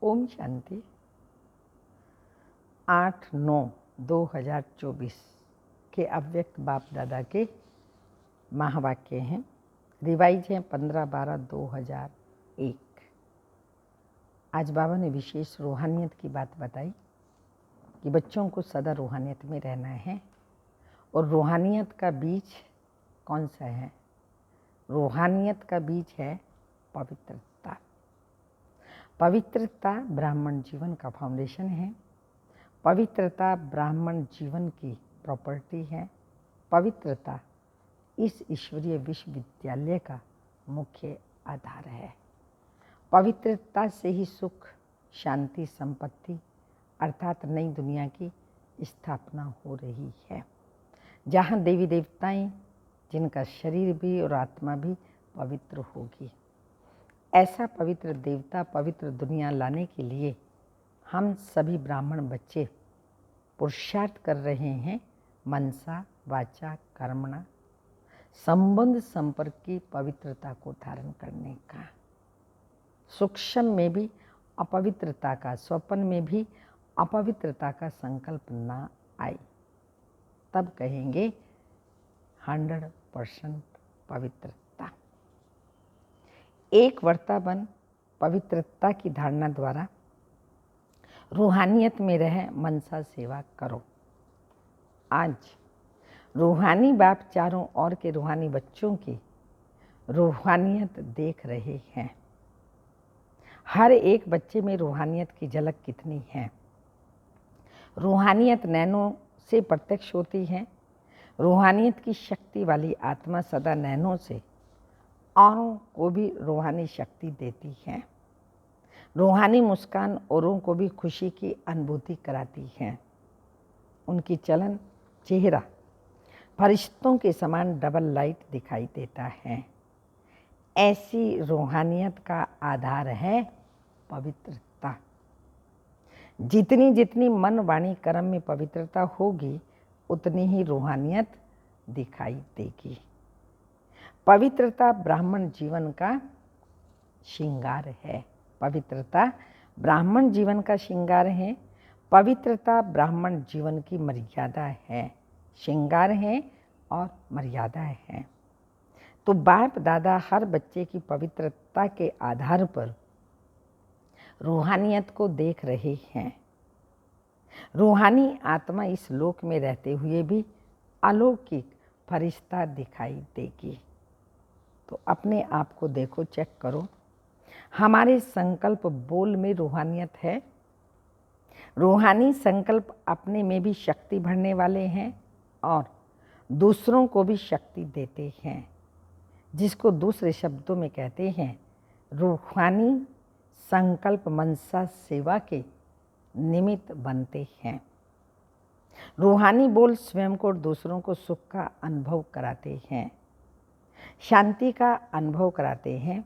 ओम शांति। 8/9/2024 के अव्यक्त बाप दादा के महावाक्य हैं। रिवाइज हैं 15/12/2001। आज बाबा ने विशेष रूहानियत की बात बताई कि बच्चों को सदा रूहानियत में रहना है। और रूहानियत का बीज कौन सा है? रूहानियत का बीज है पवित्रता। पवित्रता ब्राह्मण जीवन का फाउंडेशन है। पवित्रता ब्राह्मण जीवन की प्रॉपर्टी है। पवित्रता इस ईश्वरीय विश्वविद्यालय का मुख्य आधार है। पवित्रता से ही सुख, शांति, संपत्ति अर्थात नई दुनिया की स्थापना हो रही है, जहाँ देवी देवताएं, जिनका शरीर भी और आत्मा भी पवित्र होगी। ऐसा पवित्र देवता, पवित्र दुनिया लाने के लिए हम सभी ब्राह्मण बच्चे पुरुषार्थ कर रहे हैं। मनसा, वाचा, कर्मणा, संबंध संपर्क की पवित्रता को धारण करने का। सूक्ष्म में भी अपवित्रता का, स्वप्न में भी अपवित्रता का संकल्प ना आए, तब कहेंगे 100% पवित्रता। एक वर्तावन पवित्रता की धारणा द्वारा रूहानियत में रह मनसा सेवा करो। आज रूहानी बाप चारों ओर के रूहानी बच्चों की रूहानियत देख रहे हैं। हर एक बच्चे में रूहानियत की झलक कितनी है। रूहानियत नैनों से प्रत्यक्ष होती है। रूहानियत की शक्ति वाली आत्मा सदा नैनों से औरों को भी रूहानी शक्ति देती है। रूहानी मुस्कान औरों को भी खुशी की अनुभूति कराती है। उनकी चलन, चेहरा फरिश्तों के समान डबल लाइट दिखाई देता है। ऐसी रूहानियत का आधार है पवित्रता। जितनी जितनी मन, वाणी, कर्म में पवित्रता होगी, उतनी ही रूहानियत दिखाई देगी। पवित्रता ब्राह्मण जीवन का श्रृंगार है। पवित्रता ब्राह्मण जीवन का श्रृंगार है। पवित्रता ब्राह्मण जीवन की मर्यादा है, श्रृंगार है और मर्यादा है। तो बाप दादा हर बच्चे की पवित्रता के आधार पर रूहानियत को देख रहे हैं। रूहानी आत्मा इस लोक में रहते हुए भी अलौकिक फरिश्ता दिखाई देगी। तो अपने आप को देखो, चेक करो। हमारे संकल्प बोल में रूहानियत है। रूहानी संकल्प अपने में भी शक्ति भरने वाले हैं और दूसरों को भी शक्ति देते हैं, जिसको दूसरे शब्दों में कहते हैं रूहानी संकल्प मनसा सेवा के निमित्त बनते हैं। रूहानी बोल स्वयं को और दूसरों को सुख का अनुभव कराते हैं, शांति का अनुभव कराते हैं।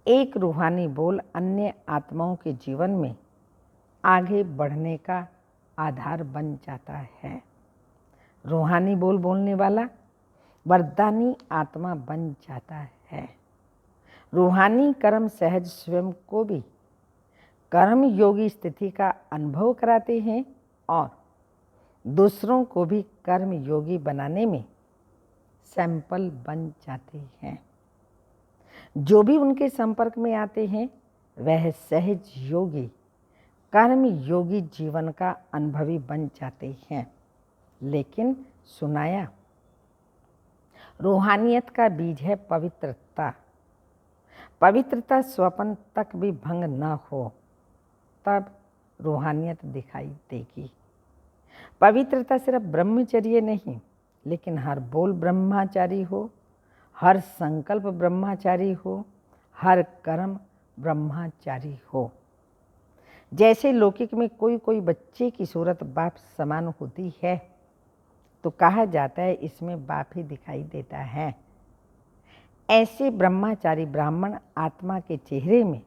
एक रूहानी बोल अन्य आत्माओं के जीवन में आगे बढ़ने का आधार बन जाता है। रूहानी बोल बोलने वाला वरदानी आत्मा बन जाता है। रूहानी कर्म सहज स्वयं को भी कर्म योगी स्थिति का अनुभव कराते हैं और दूसरों को भी कर्म योगी बनाने में सैंपल बन जाते हैं। जो भी उनके संपर्क में आते हैं वह सहज योगी, कर्म योगी जीवन का अनुभवी बन जाते हैं। लेकिन सुनाया, रूहानियत का बीज है पवित्रता। पवित्रता स्वप्न तक भी भंग न हो, तब रूहानियत दिखाई देगी। पवित्रता सिर्फ ब्रह्मचर्य नहीं, लेकिन हर बोल ब्रह्मचारी हो, हर संकल्प ब्रह्मचारी हो, हर कर्म ब्रह्मचारी हो। जैसे लौकिक में कोई कोई बच्चे की सूरत बाप समान होती है, तो कहा जाता है इसमें बाप ही दिखाई देता है। ऐसे ब्रह्मचारी ब्राह्मण आत्मा के चेहरे में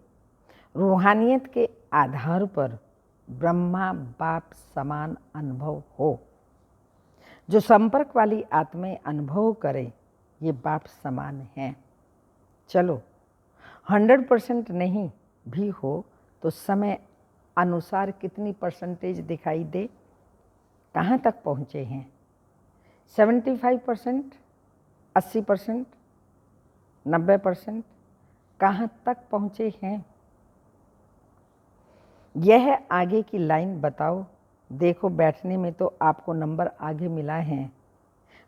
रूहानियत के आधार पर ब्रह्मा बाप समान अनुभव हो। जो संपर्क वाली आत्माएं अनुभव करें, ये बाप समान हैं। चलो 100% नहीं भी हो तो समय अनुसार कितनी परसेंटेज दिखाई दे, कहाँ तक पहुँचे हैं? 75%, 80%, 90%, कहाँ तक पहुँचे हैं? यह आगे की लाइन बताओ। देखो, बैठने में तो आपको नंबर आगे मिला है,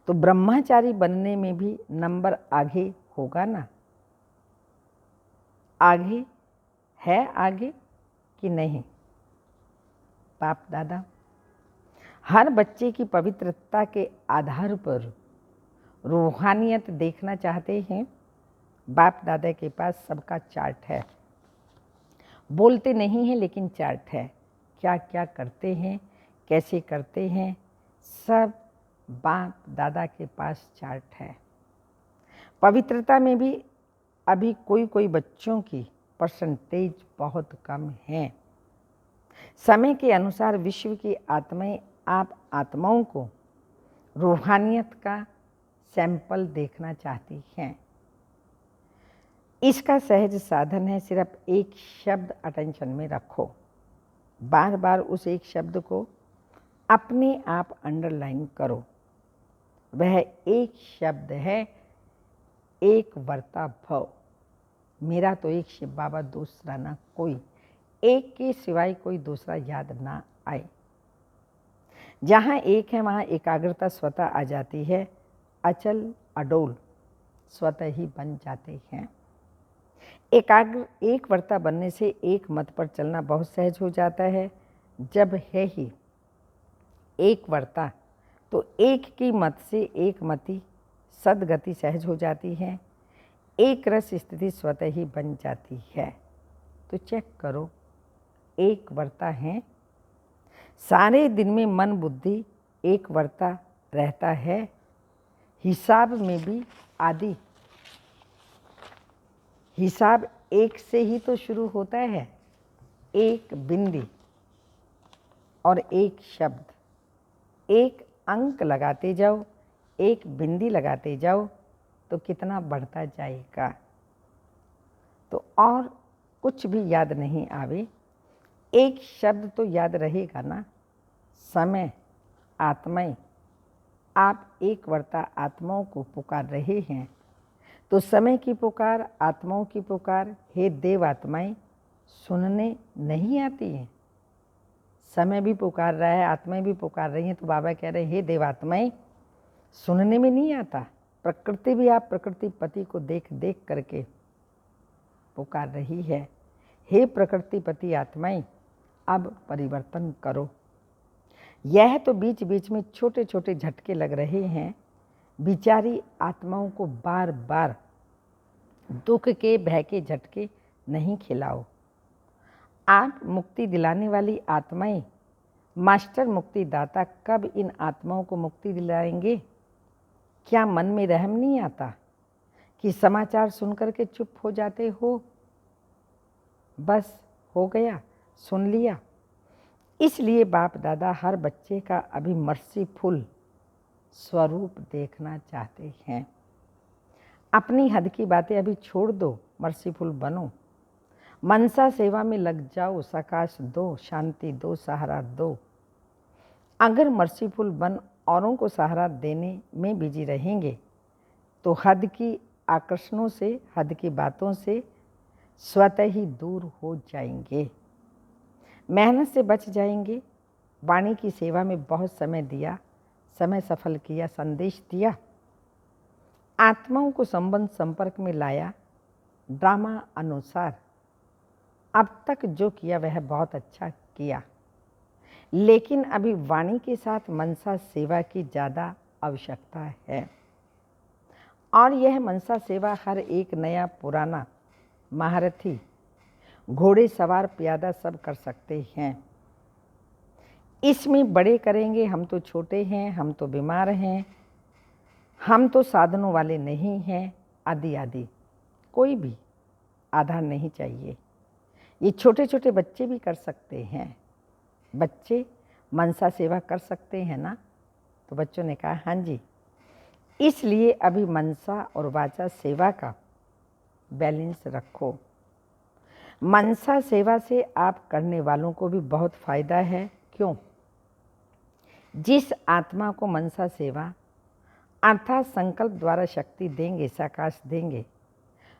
तो ब्रह्मचारी बनने में भी नंबर आगे होगा ना? आगे है, आगे कि नहीं? बाप दादा हर बच्चे की पवित्रता के आधार पर रूहानियत देखना चाहते हैं। बाप दादा के पास सबका चार्ट है, बोलते नहीं हैं लेकिन चार्ट है। क्या क्या करते हैं, कैसे करते हैं, सब बाप दादा के पास चार्ट है। पवित्रता में भी अभी कोई कोई बच्चों की परसेंटेज बहुत कम है। समय के अनुसार विश्व की आत्माएं आप आत्माओं को रूहानियत का सैंपल देखना चाहती हैं। इसका सहज साधन है, सिर्फ एक शब्द अटेंशन में रखो। बार बार उस एक शब्द को अपने आप अंडरलाइन करो। वह एक शब्द है, एक वर्ता भव। मेरा तो एक शिव बाबा, दूसरा ना कोई। एक के सिवाय कोई दूसरा याद ना आए। जहाँ एक है वहाँ एकाग्रता स्वतः आ जाती है। अचल अडोल स्वतः ही बन जाते हैं। एकाग्र एक वर्ता बनने से एक मत पर चलना बहुत सहज हो जाता है। जब है ही एक वर्ता तो एक की मत से एक मति सदगति सहज हो जाती है। एक रस स्थिति स्वतः ही बन जाती है। तो चेक करो, एक वर्ता है। सारे दिन में मन बुद्धि एक वर्ता रहता है। हिसाब में भी आदि हिसाब एक से ही तो शुरू होता है। एक बिंदी और एक शब्द, एक अंक लगाते जाओ, एक बिंदी लगाते जाओ तो कितना बढ़ता जाएगा। तो और कुछ भी याद नहीं आवे, एक शब्द तो याद रहेगा ना। समय, आत्माएं, आप एक वर्ता आत्माओं को पुकार रहे हैं, तो समय की पुकार, आत्माओं की पुकार, हे देव आत्माएं, सुनने नहीं आती हैं। समय भी पुकार रहा है, आत्माएं भी पुकार रही हैं, तो बाबा कह रहे हैं हे देव आत्माएं, सुनने में नहीं आता। प्रकृति भी आप प्रकृति पति को देख देख करके पुकार रही है। हे प्रकृति पति आत्माएं, अब परिवर्तन करो। यह तो बीच बीच में छोटे छोटे झटके लग रहे हैं। बिचारी आत्माओं को बार बार दुख के भय के झटके नहीं खिलाओ। आप मुक्ति दिलाने वाली आत्माएं, मास्टर मुक्ति दाता कब इन आत्माओं को मुक्ति दिलाएंगे? क्या मन में रहम नहीं आता कि समाचार सुनकर के चुप हो जाते हो? बस हो गया, सुन लिया। इसलिए बाप दादा हर बच्चे का अभी मर्सीफुल स्वरूप देखना चाहते हैं। अपनी हद की बातें अभी छोड़ दो, मर्सीफुल बनो। मनसा सेवा में लग जाओ, सकाश दो, शांति दो, सहारा दो। अगर मर्सीफुल बन औरों को सहारा देने में बिजी रहेंगे तो हद की आकर्षणों से, हद की बातों से स्वतः ही दूर हो जाएंगे, मेहनत से बच जाएंगे। वाणी की सेवा में बहुत समय दिया, समय सफल किया, संदेश दिया, आत्माओं को संबंध संपर्क में लाया, ड्रामा अनुसार अब तक जो किया वह बहुत अच्छा किया। लेकिन अभी वाणी के साथ मनसा सेवा की ज़्यादा आवश्यकता है। और यह मनसा सेवा हर एक नया पुराना महारथी, घोड़े सवार, प्यादा सब कर सकते हैं। इसमें बड़े करेंगे, हम तो छोटे हैं, हम तो बीमार हैं, हम तो साधनों वाले नहीं हैं, आदि आदि कोई भी आधार नहीं चाहिए। ये छोटे छोटे बच्चे भी कर सकते हैं। बच्चे मनसा सेवा कर सकते हैं ना? तो बच्चों ने कहा हाँ जी। इसलिए अभी मनसा और वाचा सेवा का बैलेंस रखो। मनसा सेवा से आप करने वालों को भी बहुत फायदा है। क्यों? जिस आत्मा को मनसा सेवा अर्थात संकल्प द्वारा शक्ति देंगे, साकाश देंगे,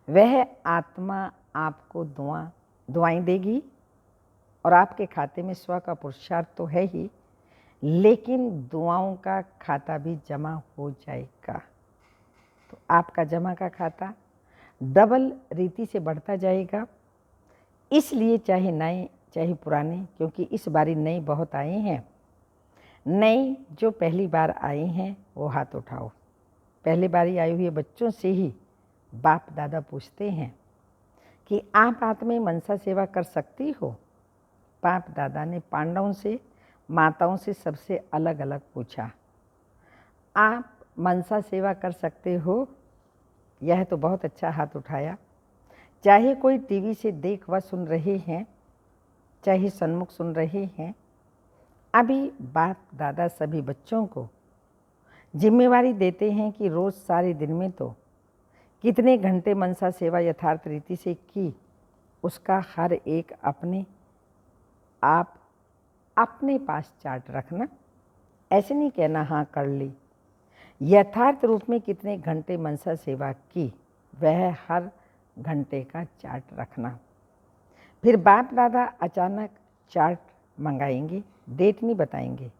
वह आत्मा आपको दुआएं देगी और आपके खाते में स्व का पुरुषार्थ तो है ही, लेकिन दुआओं का खाता भी जमा हो जाएगा। तो आपका जमा का खाता डबल रीति से बढ़ता जाएगा। इसलिए चाहे नए चाहे पुराने, क्योंकि इस बारी नए बहुत आए हैं, नए जो पहली बार आए हैं वो हाथ उठाओ। पहली बारी आए हुए बच्चों से ही बाप दादा पूछते हैं कि आप आत्मा मनसा सेवा कर सकती हो? बाप दादा ने पांडवों से, माताओं से सबसे अलग अलग पूछा, आप मनसा सेवा कर सकते हो? यह तो बहुत अच्छा हाथ उठाया। चाहे कोई टीवी से देख व सुन रहे हैं, चाहे सन्मुख सुन रहे हैं, अभी बाप दादा सभी बच्चों को जिम्मेवारी देते हैं कि रोज़ सारे दिन में तो कितने घंटे मनसा सेवा यथार्थ रीति से की, उसका हर एक अपने पास चार्ट रखना। ऐसे नहीं कहना हाँ कर ली। यथार्थ रूप में कितने घंटे मनसा सेवा की, वह हर घंटे का चार्ट रखना। फिर बाप दादा अचानक चार्ट मंगाएंगे, डेट नहीं बताएंगे,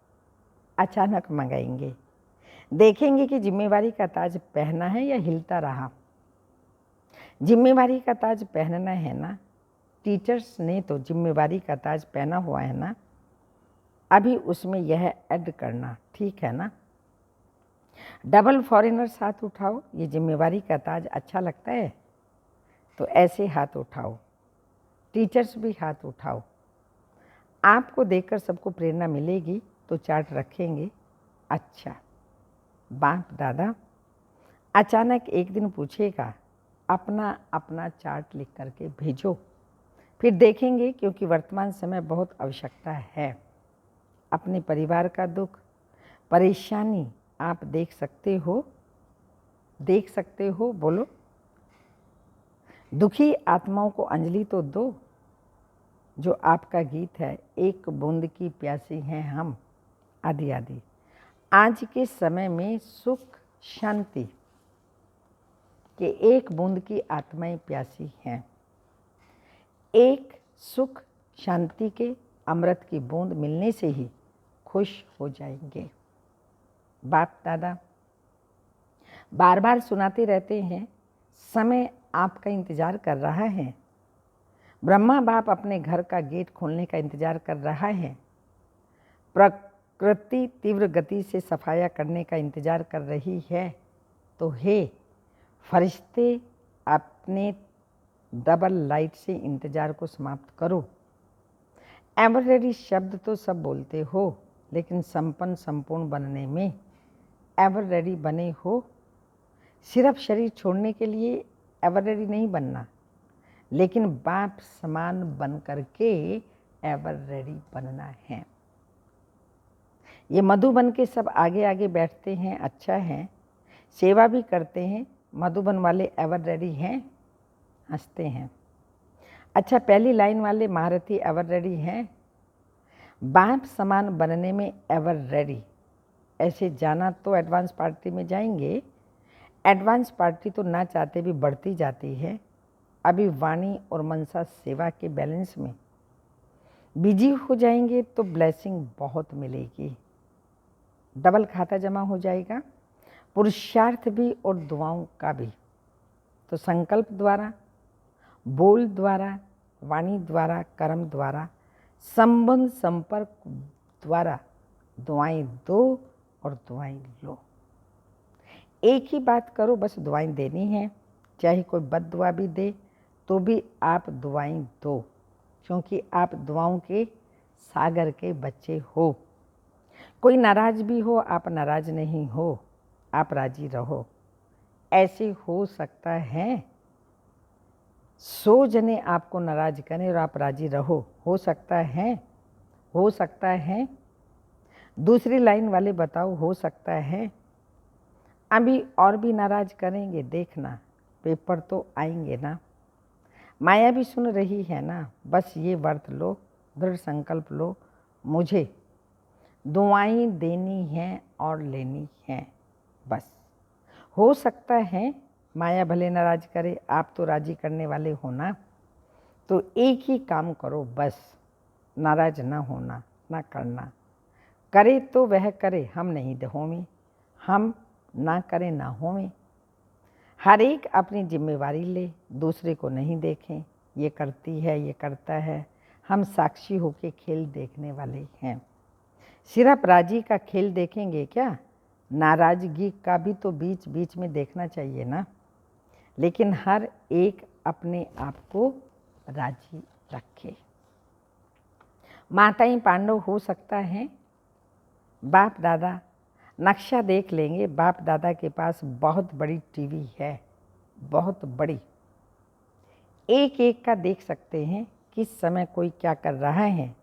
अचानक मंगाएंगे। देखेंगे कि जिम्मेवारी का ताज पहना है या हिलता रहा। जिम्मेवारी का ताज पहनना है ना, टीचर्स ने तो जिम्मेवारी का ताज पहना हुआ है ना, अभी उसमें यह ऐड करना, ठीक है ना। डबल फॉरेनर्स हाथ उठाओ। ये जिम्मेवारी का ताज अच्छा लगता है तो ऐसे हाथ उठाओ। टीचर्स भी हाथ उठाओ। आपको देखकर सबको प्रेरणा मिलेगी तो चार्ट रखेंगे। अच्छा, बाप दादा अचानक एक दिन पूछेगा, अपना अपना चार्ट लिख करके भेजो। फिर देखेंगे, क्योंकि वर्तमान समय बहुत आवश्यकता है। अपने परिवार का दुख परेशानी आप देख सकते हो, बोलो। दुखी आत्माओं को अंजलि तो दो। जो आपका गीत है, एक बूंद की प्यासी हैं हम, आदि आदि। आज के समय में सुख शांति के एक बूंद की आत्माएं प्यासी हैं। एक सुख शांति के अमृत की बूंद मिलने से ही खुश हो जाएंगे। बाप दादा बार बार सुनाते रहते हैं, समय आपका इंतजार कर रहा है। ब्रह्मा बाप अपने घर का गेट खोलने का इंतजार कर रहा है। प्रकृति तीव्र गति से सफाया करने का इंतजार कर रही है। तो हे फरिश्ते, अपने डबल लाइट से इंतजार को समाप्त करो। एवर रेडी शब्द तो सब बोलते हो, लेकिन संपूर्ण बनने में एवर रेडी बने हो। सिर्फ शरीर छोड़ने के लिए एवर रेडी नहीं बनना, लेकिन बाप समान बन करके एवर रेडी बनना है। ये मधुबन के सब आगे आगे बैठते हैं, अच्छा है, सेवा भी करते हैं। मधुबन वाले एवर रेडी हैं, हंसते हैं। अच्छा, पहली लाइन वाले महारथी एवर रेडी हैं, बाप समान बनने में एवर रेडी। ऐसे जाना तो एडवांस पार्टी में जाएंगे। एडवांस पार्टी तो ना चाहते भी बढ़ती जाती है। अभी वाणी और मनसा सेवा के बैलेंस में बिजी हो जाएंगे तो ब्लेसिंग बहुत मिलेगी। डबल खाता जमा हो जाएगा, पुरुषार्थ भी और दुआओं का भी। तो संकल्प द्वारा, बोल द्वारा, वाणी द्वारा, कर्म द्वारा, संबंध संपर्क द्वारा दुआएं दो और दुआएं लो। एक ही बात करो, बस दुआएं देनी है। चाहे कोई बद दुआ भी दे तो भी आप दुआएं दो, क्योंकि आप दुआओं के सागर के बच्चे हो। कोई नाराज भी हो, आप नाराज नहीं हो, आप राजी रहो। ऐसे हो सकता है 100 जने आपको नाराज करें और आप राजी रहो। हो सकता है। दूसरी लाइन वाले बताओ, हो सकता है। अभी और भी नाराज करेंगे, देखना पेपर तो आएंगे ना। माया भी सुन रही है ना, बस ये व्रत लो, दृढ़ संकल्प लो, मुझे दुआएं देनी हैं और लेनी हैं बस। हो सकता है माया भले नाराज करे, आप तो राजी करने वाले हो ना, तो एक ही काम करो बस, नाराज ना होना, ना करना। करे तो वह करे, हम नहीं होमी, हम ना करें ना होमी। हर एक अपनी जिम्मेवारी ले, दूसरे को नहीं देखें, ये करती है ये करता है, हम साक्षी होके खेल देखने वाले हैं। सिर्फ राजी का खेल देखेंगे क्या, नाराजगी का भी तो बीच बीच में देखना चाहिए ना। लेकिन हर एक अपने आप को राजी रखे। माताएं पांडव हो सकता है, बाप दादा नक्शा देख लेंगे, बाप दादा के पास बहुत बड़ी टीवी है, बहुत बड़ी, एक एक का देख सकते हैं किस समय कोई क्या कर रहा है।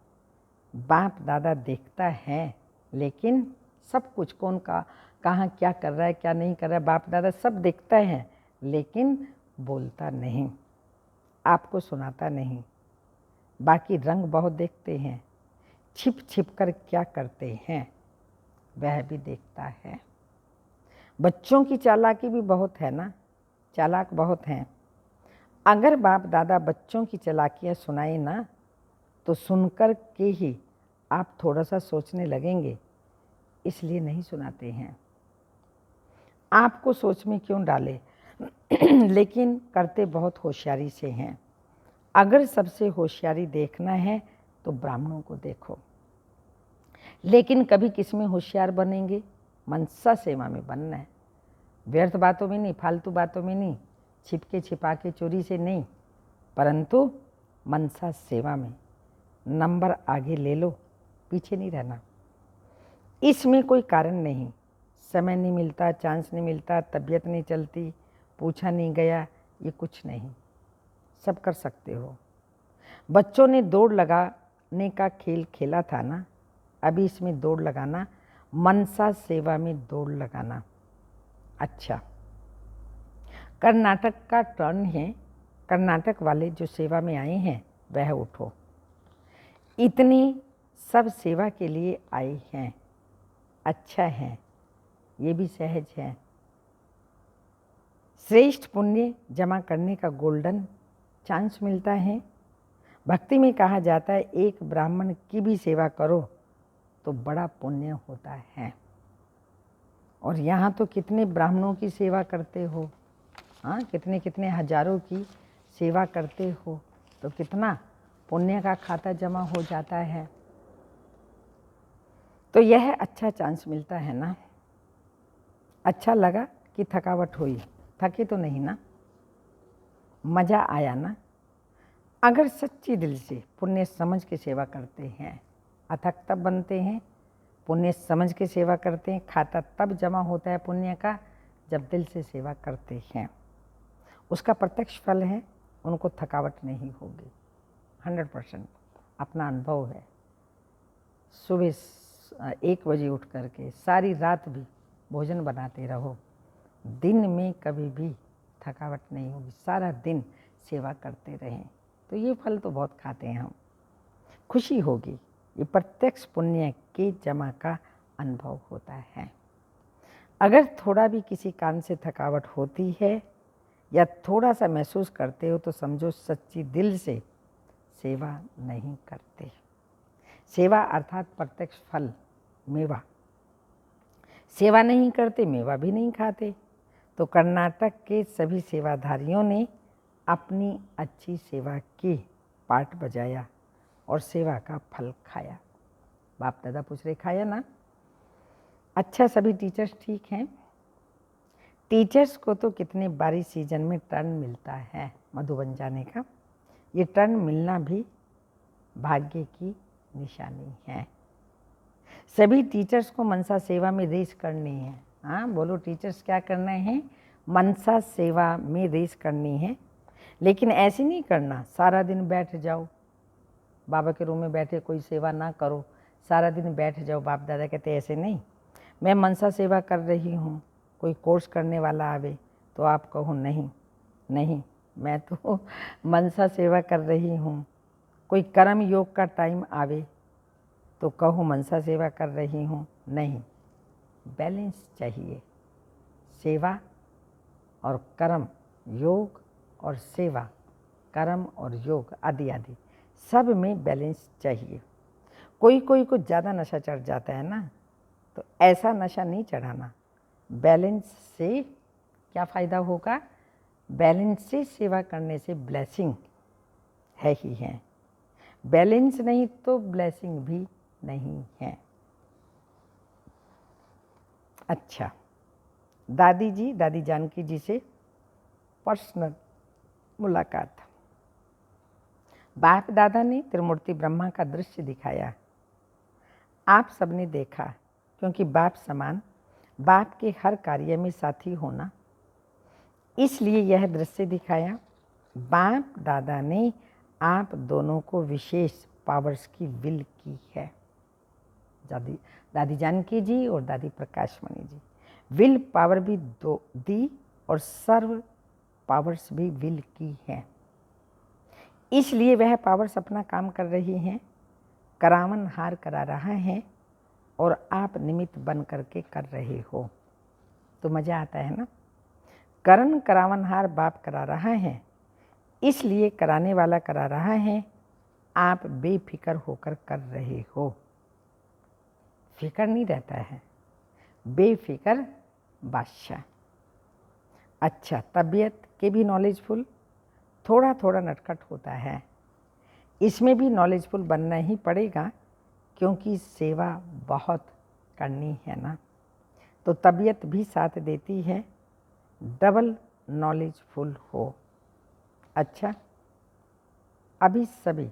बाप दादा देखता है, लेकिन सब कुछ कौन का कहाँ क्या कर रहा है क्या नहीं कर रहा है, बाप दादा सब देखता है, लेकिन बोलता नहीं, आपको सुनाता नहीं। बाकी रंग बहुत देखते हैं, छिप छिप कर क्या करते हैं वह भी देखता है। बच्चों की चालाकी भी बहुत है ना, चालाक बहुत हैं। अगर बाप दादा बच्चों की चालाकियाँ सुनाए ना, तो सुनकर के ही आप थोड़ा सा सोचने लगेंगे, इसलिए नहीं सुनाते हैं। आपको सोच में क्यों डाले लेकिन करते बहुत होशियारी से हैं। अगर सबसे होशियारी देखना है तो ब्राह्मणों को देखो, लेकिन कभी किस में होशियार बनेंगे, मनसा सेवा में बनना है। व्यर्थ बातों में नहीं, फालतू बातों में नहीं, छिपके छिपा के चोरी से नहीं, परंतु मनसा सेवा में। नंबर आगे ले लो, पीछे नहीं रहना। इसमें कोई कारण नहीं, समय नहीं मिलता, चांस नहीं मिलता, तबीयत नहीं चलती, पूछा नहीं गया, ये कुछ नहीं, सब कर सकते हो। बच्चों ने दौड़ लगाने का खेल खेला था ना, अभी इसमें दौड़ लगाना, मनसा सेवा में दौड़ लगाना। अच्छा, कर्नाटक का टर्न है, कर्नाटक वाले जो सेवा में आए हैं वह उठो। इतनी सब सेवा के लिए आए हैं, अच्छा है, ये भी सहज है। श्रेष्ठ पुण्य जमा करने का गोल्डन चांस मिलता है। भक्ति में कहा जाता है एक ब्राह्मण की भी सेवा करो तो बड़ा पुण्य होता है। और यहाँ तो कितने ब्राह्मणों की सेवा करते हो, हाँ, कितने कितने हजारों की सेवा करते हो, तो कितना पुण्य का खाता जमा हो जाता है। तो यह अच्छा चांस मिलता है ना। अच्छा लगा कि थकावट हुई, थके तो नहीं ना, मज़ा आया ना। अगर सच्ची दिल से पुण्य समझ के सेवा करते हैं, अथक तब बनते हैं, पुण्य समझ के सेवा करते हैं, खाता तब जमा होता है पुण्य का जब दिल से सेवा करते हैं। उसका प्रत्यक्ष फल है, उनको थकावट नहीं होगी, 100% अपना अनुभव है। सुबह 1 बजे उठ करके सारी रात भी भोजन बनाते रहो, दिन में कभी भी थकावट नहीं होगी, सारा दिन सेवा करते रहें, तो ये फल तो बहुत खाते हैं हम, खुशी होगी। ये प्रत्यक्ष पुण्य के जमा का अनुभव होता है। अगर थोड़ा भी किसी कारण से थकावट होती है या थोड़ा सा महसूस करते हो, तो समझो सच्ची दिल से सेवा नहीं करते। सेवा अर्थात प्रत्यक्ष फल, मेवा। सेवा नहीं करते, मेवा भी नहीं खाते। तो कर्नाटक के सभी सेवाधारियों ने अपनी अच्छी सेवा की, पाठ बजाया और सेवा का फल खाया। बाप दादा पूछ रहे, खाया ना? अच्छा, सभी टीचर्स ठीक हैं? टीचर्स को तो कितने बारी सीजन में टर्न मिलता है मधुबन जाने का। ये टर्न मिलना भी भाग्य की निशानी है। सभी टीचर्स को मनसा सेवा में रेस करनी है। हाँ बोलो, टीचर्स क्या करना है? मनसा सेवा में रेस करनी है। लेकिन ऐसे नहीं करना सारा दिन बैठ जाओ, बाबा के रूम में बैठे कोई सेवा ना करो, सारा दिन बैठ जाओ। बाप दादा कहते ऐसे नहीं, मैं मनसा सेवा कर रही हूँ, कोई कोर्स करने वाला आवे तो आप कहो नहीं नहीं, मैं तो मनसा सेवा कर रही हूँ। कोई कर्म योग का टाइम आवे तो कहो मनसा सेवा कर रही हूँ, नहीं, बैलेंस चाहिए। सेवा और कर्म, योग और सेवा, कर्म और योग आदि आदि सब में बैलेंस चाहिए। कोई कोई को ज़्यादा नशा चढ़ जाता है ना, तो ऐसा नशा नहीं चढ़ाना। बैलेंस से क्या फ़ायदा होगा? बैलेंस से सेवा करने से ब्लेसिंग है ही है, बैलेंस नहीं तो ब्लेसिंग भी नहीं है। अच्छा, दादी जानकी जी से पर्सनल मुलाकात। बाप दादा ने त्रिमूर्ति ब्रह्मा का दृश्य दिखाया। आप सबने देखा, क्योंकि बाप समान, बाप के हर कार्य में साथी होना, इसलिए यह दृश्य दिखाया। बाप दादा ने आप दोनों को विशेष पावर्स की विल की है। दादी जानकी जी और दादी प्रकाशमणि जी, विल पावर भी दी और सर्व पावर्स भी विल की है। इसलिए वह पावर्स अपना काम कर रही हैं, करावन हार करा रहा है और आप निमित्त बन करके कर रहे हो, तो मज़ा आता है ना। करण करावन हार बाप करा रहा है, इसलिए कराने वाला करा रहा है, आप बेफिक्र होकर कर रहे हो। फिक्र नहीं रहता है, बेफिक्र बादशाह। अच्छा, तबीयत के भी नॉलेजफुल, थोड़ा थोड़ा नटखट होता है, इसमें भी नॉलेजफुल बनना ही पड़ेगा, क्योंकि सेवा बहुत करनी है ना। तो तबीयत भी साथ देती है, डबल नॉलेजफुल हो। अच्छा, अभी सभी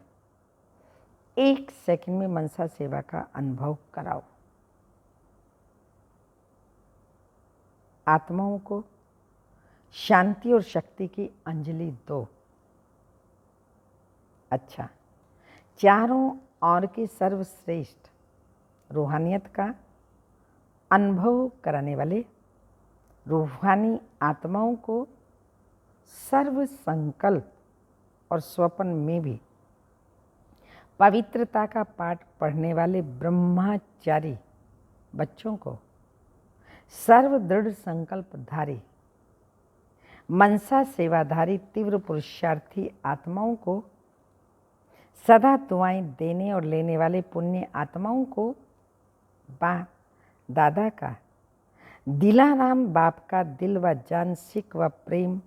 1 सेकंड में मनसा सेवा का अनुभव कराओ। आत्माओं को शांति और शक्ति की अंजलि दो। अच्छा, चारों ओर के सर्वश्रेष्ठ रूहानियत का अनुभव कराने वाले रूहानी आत्माओं को सर्व संकल्प और स्वप्न में भी पवित्रता का पाठ पढ़ने वाले ब्रह्मचारी बच्चों को, सर्व दृढ़ संकल्पधारी मनसा सेवाधारी तीव्र पुरुषार्थी आत्माओं को, सदा दुआएं देने और लेने वाले पुण्य आत्माओं को बाप दादा का, दिलाराम बाप का दिल व जान, सिक व प्रेम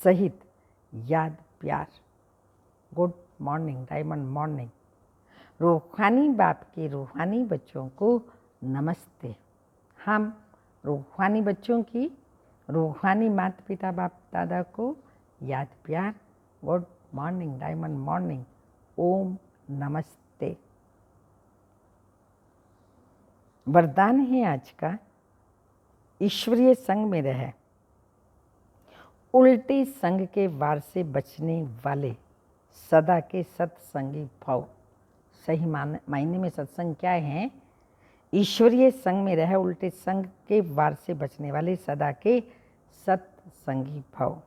सहित याद प्यार। Good morning, diamond morning. रूहानी बाप के रूहानी बच्चों को नमस्ते। हम रूहानी बच्चों की रूहानी माता पिता बाप दादा को याद प्यार। Good morning, diamond morning. Om नमस्ते। वरदान है आज का, ईश्वरीय संग में रहे, उल्टे संग के वार से बचने वाले, सदा के सत्संगी भव। सही मायने में सत्संग क्या है? ईश्वरीय संग में रहे, उल्टे संग के वार से बचने वाले, सदा के सत्संगी भव।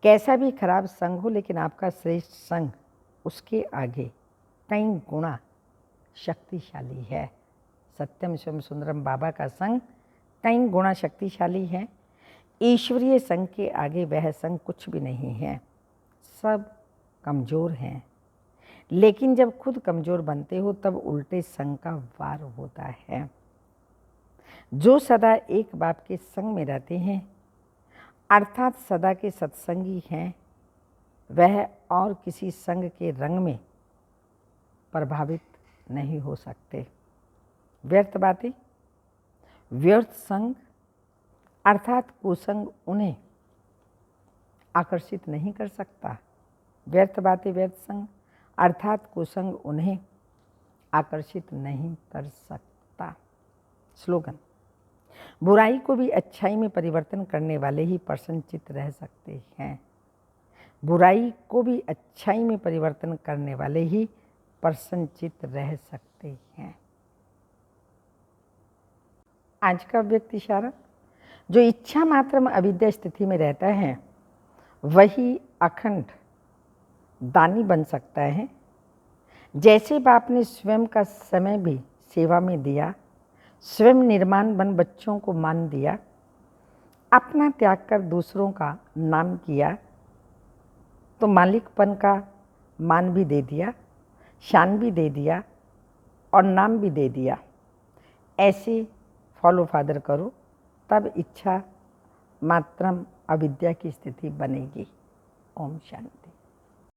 कैसा भी खराब संग हो, लेकिन आपका श्रेष्ठ संग उसके आगे कई गुना शक्तिशाली है। सत्यम शिवम सुंदरम बाबा का संग कई गुना शक्तिशाली है। ईश्वरीय संग के आगे वह संग कुछ भी नहीं है, सब कमज़ोर हैं। लेकिन जब खुद कमज़ोर बनते हो तब उल्टे संग का वार होता है। जो सदा एक बाप के संग में रहते हैं, अर्थात सदा के सत्संगी हैं, वह और किसी संग के रंग में प्रभावित नहीं हो सकते। व्यर्थ बातें, व्यर्थ संग अर्थात कुसंग उन्हें आकर्षित नहीं कर सकता। व्यर्थ बातें, व्यर्थ संग अर्थात कुसंग उन्हें आकर्षित नहीं कर सकता। स्लोगन, बुराई को भी अच्छाई में परिवर्तन करने वाले ही प्रसन्नचित्त रह सकते हैं। बुराई को भी अच्छाई में परिवर्तन करने वाले ही प्रसन्नचित्त रह सकते हैं। आज का व्यक्ति इशारा, जो इच्छा मात्र में अविद्या स्थिति में रहता है वही अखंड दानी बन सकता है। जैसे बाप ने स्वयं का समय भी सेवा में दिया, स्वयं निर्माण बन बच्चों को मान दिया, अपना त्याग कर दूसरों का नाम किया, तो मालिकपन का मान भी दे दिया, शान भी दे दिया और नाम भी दे दिया। ऐसे फॉलो फादर करो, तब इच्छा मात्रम अविद्या की स्थिति बनेगी। ओम शांति।